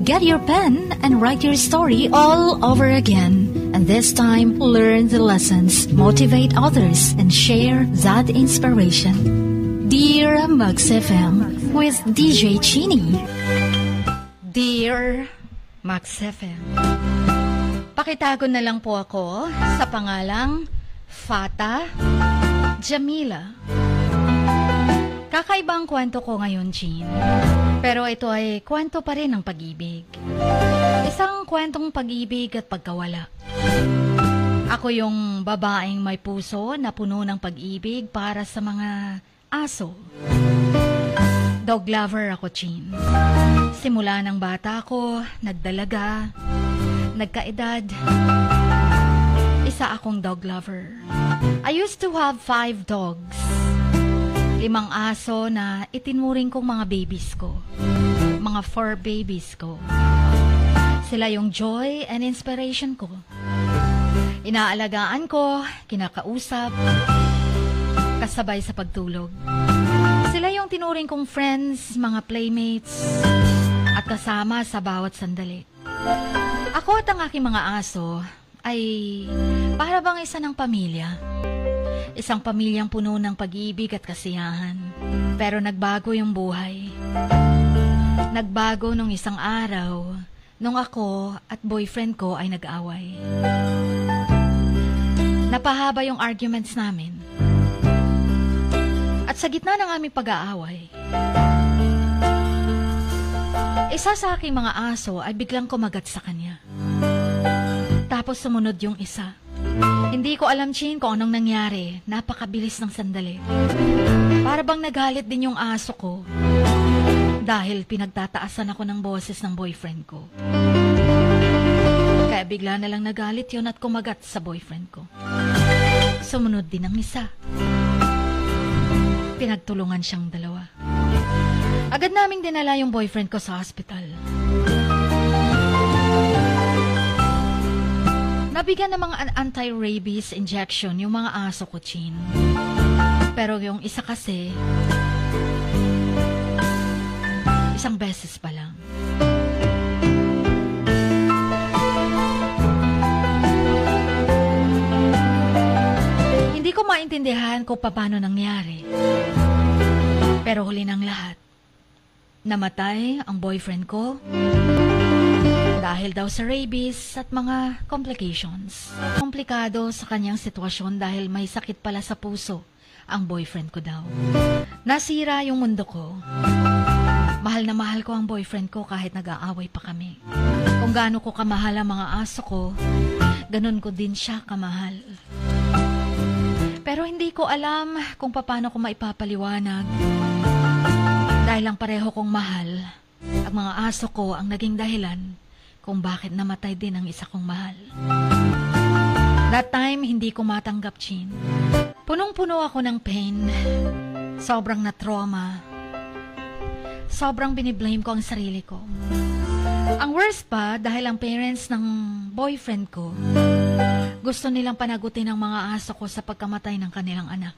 Get your pen and write your story all over again. And this time, learn the lessons, motivate others, and share that inspiration. Dear Max FM with DJ Chini. Dear Max FM, pakitago na lang po ako sa pangalang Fata Jamila. Kakaibang kwento ko ngayon, Chin. Pero ito ay kwento pa rin ng pag-ibig. Isang kwentong pag-ibig at pagkawala. Ako yung babaeng may puso na puno ng pag-ibig para sa mga aso. Dog lover ako, Chin. Simula ng bata ko, nagdalaga, nagkaedad, isa akong dog lover. I used to have 5 dogs. 5 aso na itinuring kong mga babies ko. Mga fur babies ko. Sila yung joy and inspiration ko. Inaalagaan ko, kinakausap, kasabay sa pagtulog. Sila yung tinuring kong friends, mga playmates, at kasama sa bawat sandali. Ako at ang aking mga aso ay para bang isa ng pamilya. Isang pamilyang puno ng pag-ibig at kasiyahan. Pero nagbago yung buhay. Nagbago nung isang araw, nung ako at boyfriend ko ay nag-away. Napahaba yung arguments namin. At sa gitna ng aming pag-aaway, isa sa aking mga aso ay biglang kumagat sa kanya. Tapos sumunod yung isa. Hindi ko alam, Chin, kung anong nangyari. Napakabilis ng sandali. Para bang nagalit din yung aso ko dahil pinagtataasan ako ng boses ng boyfriend ko. Kaya bigla na lang nagalit yun at kumagat sa boyfriend ko. Sumunod din ang isa. Pinagtulungan siyang dalawa. Agad naming dinala yung boyfriend ko sa hospital. Nabigyan ng mga anti-rabies injection yung mga aso ko, Chin. Pero yung isa kasi, isang beses pa lang. Hindi ko maintindihan kung paano nangyari. Pero huli ng lahat, namatay ang boyfriend ko dahil daw sa rabies at mga complications. Komplikado sa kanyang sitwasyon dahil may sakit pala sa puso ang boyfriend ko daw. Nasira yung mundo ko. Mahal na mahal ko ang boyfriend ko kahit nag-aaway pa kami. Kung gaano ko kamahal ang mga aso ko, ganun ko din siya kamahal. Pero hindi ko alam kung paano ko maipapaliwanag. Dahil lang pareho kong mahal, ang mga aso ko ang naging dahilan kung bakit namatay din ang isa kong mahal. That time, hindi ko matanggap, Chin. Punong-puno ako ng pain. Sobrang na-trauma. Sobrang biniblame ko ang sarili ko. Ang worst pa, dahil ang parents ng boyfriend ko, gusto nilang panagutin ang mga aso ko sa pagkamatay ng kanilang anak.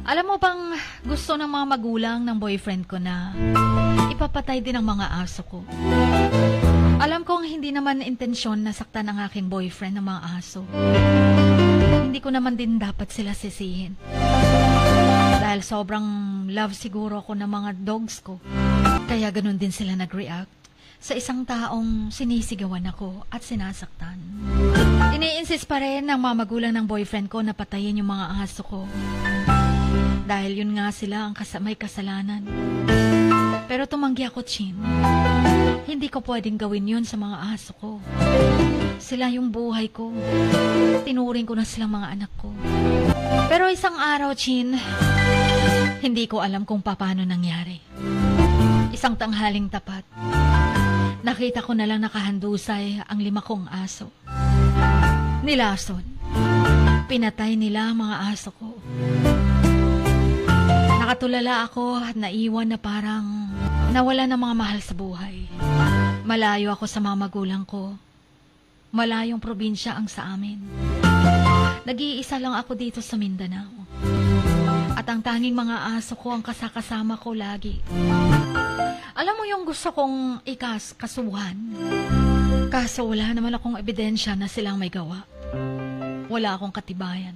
Alam mo bang gusto ng mga magulang ng boyfriend ko na ipapatay din ang mga aso ko? Alam kong hindi naman intensyon na saktan ang aking boyfriend ng mga aso. Hindi ko naman din dapat sila sisihin. Dahil sobrang love siguro ako ng mga dogs ko. Kaya ganun din sila nag-react sa isang taong sinisigawan ako at sinasaktan. Ini-insist pa rin ng mga magulang ng boyfriend ko na patayin yung mga aso ko. Dahil yun nga sila ang may kasalanan. Pero tumanggi ako, Chin. Hindi ko pwedeng gawin yun sa mga aso ko. Sila yung buhay ko. Tinuring ko na silang mga anak ko. Pero isang araw, Chin, hindi ko alam kung paano nangyari. Isang tanghaling tapat, nakita ko na lang nakahandusay ang 5 kong aso. Nilason. Pinatay nila ang mga aso ko. Nakatulala ako at naiwan na parang nawala ng mga mahal sa buhay. Malayo ako sa mga magulang ko. Malayong probinsya ang sa amin. Nag-iisa lang ako dito sa Mindanao. At ang tanging mga aso ko ang kasakasama ko lagi. Alam mo yung gusto kong kasuhan. Kaso wala naman akong ebidensya na silang may gawa. Wala akong katibayan.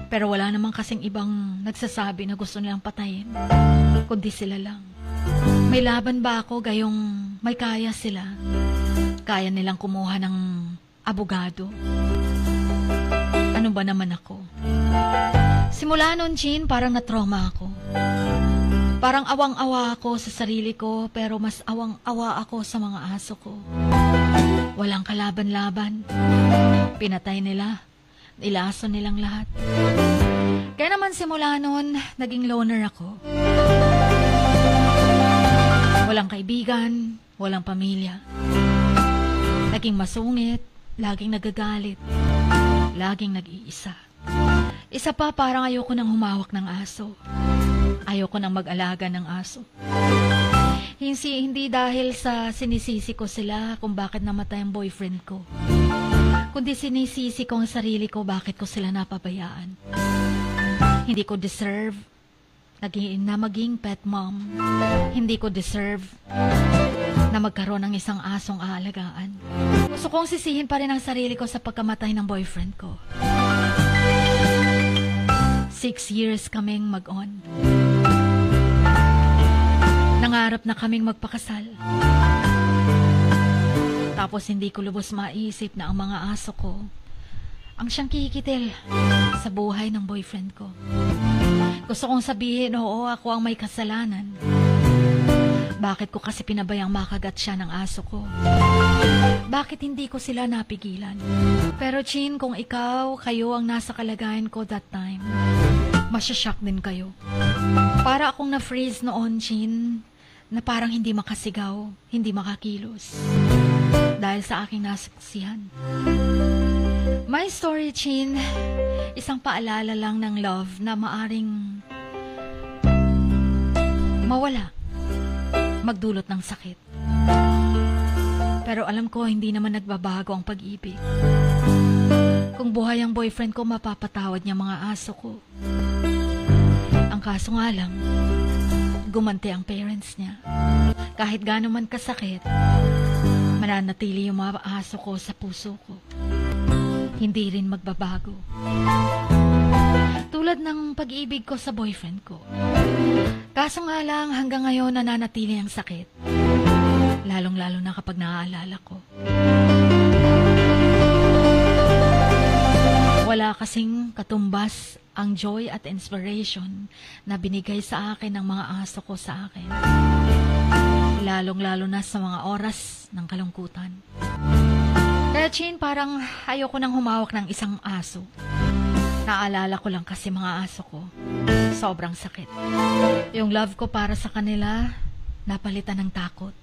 Pero wala naman kasing ibang nagsasabi na gusto nilang patayin, kundi sila lang. May laban ba ako gayong may kaya sila? Kaya nilang kumuha ng abogado? Ano ba naman ako? Simula noon, Jean, parang na-trauma ako. Parang awang-awa ako sa sarili ko, pero mas awang-awa ako sa mga aso ko. Walang kalaban-laban. Pinatay nila. Ilaso nilang lahat. Kaya naman simula noon, naging loner ako. Walang kaibigan, walang pamilya. Naging masungit, laging nagagalit, laging nag-iisa. Isa pa, parang ayoko nang humawak ng aso. Ayoko nang mag-alaga ng aso. Hindi dahil sa sinisisi ko sila kung bakit namatay ang boyfriend ko, kundi sinisisi ko ang sarili ko bakit ko sila napabayaan. Hindi ko deserve na maging pet mom. Hindi ko deserve na magkaroon ng isang asong aalagaan. Gusto kong sisihin pa rin ang sarili ko sa pagkamatay ng boyfriend ko. 6 years kaming mag-on. Nangarap na kaming magpakasal. Tapos hindi ko lubos maisip na ang mga aso ko ang siyang kikitil sa buhay ng boyfriend ko. Gusto kong sabihin, oo, ako ang may kasalanan. Bakit ko kasi pinabayang makagat siya ng aso ko? Bakit hindi ko sila napigilan? Pero Chin, kung kayo ang nasa kalagayan ko that time, masyashock din kayo. Para akong na-freeze noon, Chin, na parang hindi makasigaw, hindi makakilos. Dahil sa aking nasaksihan. My story, Chin, isang paalala lang ng love na maaring mawala, magdulot ng sakit. Pero alam ko, hindi naman nagbabago ang pag-ibig. Kung buhay ang boyfriend ko, mapapatawad niya mga aso ko. Ang kaso nga lang, gumanti ang parents niya. Kahit gaano man kasakit, mananatili yung mga aso ko sa puso ko. Hindi rin magbabago. Tulad ng pag-ibig ko sa boyfriend ko. Kaso nga lang, hanggang ngayon nananatili ang sakit. Lalong-lalo na kapag naaalala ko. Wala kasing katumbas ang joy at inspiration na binigay sa akin ng mga aso ko sa akin. Lalong-lalo na sa mga oras ng kalungkutan. Kaya Chin, parang ayoko nang humawak ng isang aso. Naalala ko lang kasi mga aso ko. Sobrang sakit. Yung love ko para sa kanila, napalitan ng takot.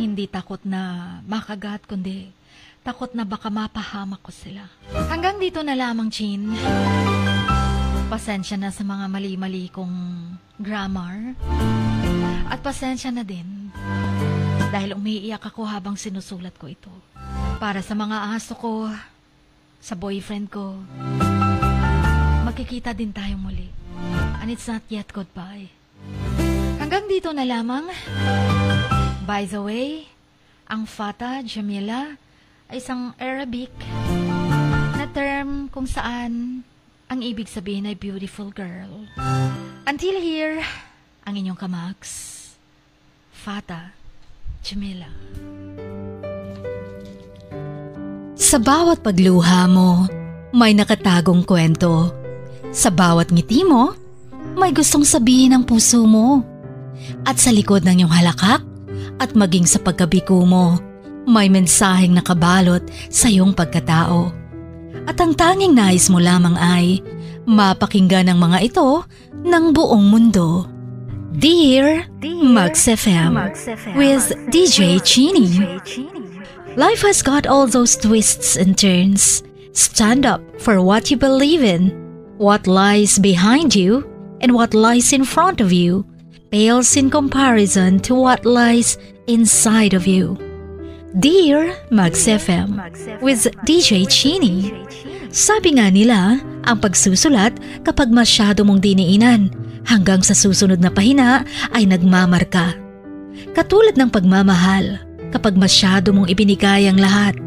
Hindi takot na makagat, kundi takot na baka mapahamak ko sila. Hanggang dito na lamang, Chin. Pasensya na sa mga mali-mali kong grammar. At pasensya na din dahil umiiyak ako habang sinusulat ko ito. Para sa mga aso ko, sa boyfriend ko, magkikita din tayo muli. And it's not yet goodbye. Hanggang dito na lamang. By the way, ang Fata Jamila ay isang Arabic na term kung saan ang ibig sabihin ay beautiful girl. Until here, ang inyong kamags, Fata Jamila. Sa bawat pagluha mo, may nakatagong kwento. Sa bawat ngiti mo, may gustong sabihin ang puso mo. At sa likod ng iyong halakak at maging sa pagkabiko mo, may mensaheng nakabalot sa iyong pagkatao. At ang tanging nais mo lamang ay mapakinggan ang mga ito ng buong mundo. Dear Max FM with DJ Chini. Life has got all those twists and turns. Stand up for what you believe in. What lies behind you and what lies in front of you pales in comparison to what lies inside of you. Dear Max FM with DJ Chini. Sabi nga nila, ang pagsusulat kapag masyado mong diniinan hanggang sa susunod na pahina ay nagmamarka. Katulad ng pagmamahal, kapag masyado mong ibinigay ang lahat,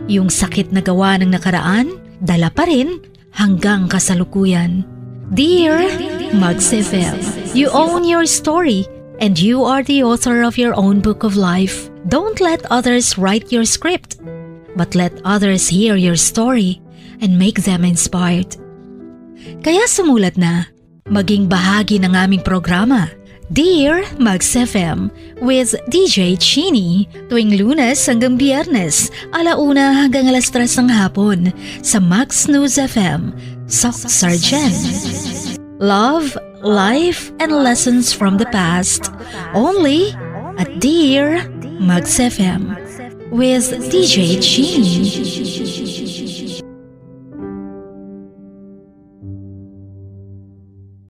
yung sakit na gawa ng nakaraan, dala pa rin hanggang kasalukuyan. Dear Mugs FM, you own your story and you are the author of your own book of life. Don't let others write your script, but let others hear your story and make them inspired. Kaya sumulat na, maging bahagi ng aming programa, Dear Mugs FM with DJ Chini, tuwing Lunes hanggang Biyernes, 1:00 hanggang 3:00 ng hapon sa Max News FM, Sock Sargent. Love, life, and lessons from the past, only at Dear Mugs FM with DJ Chini.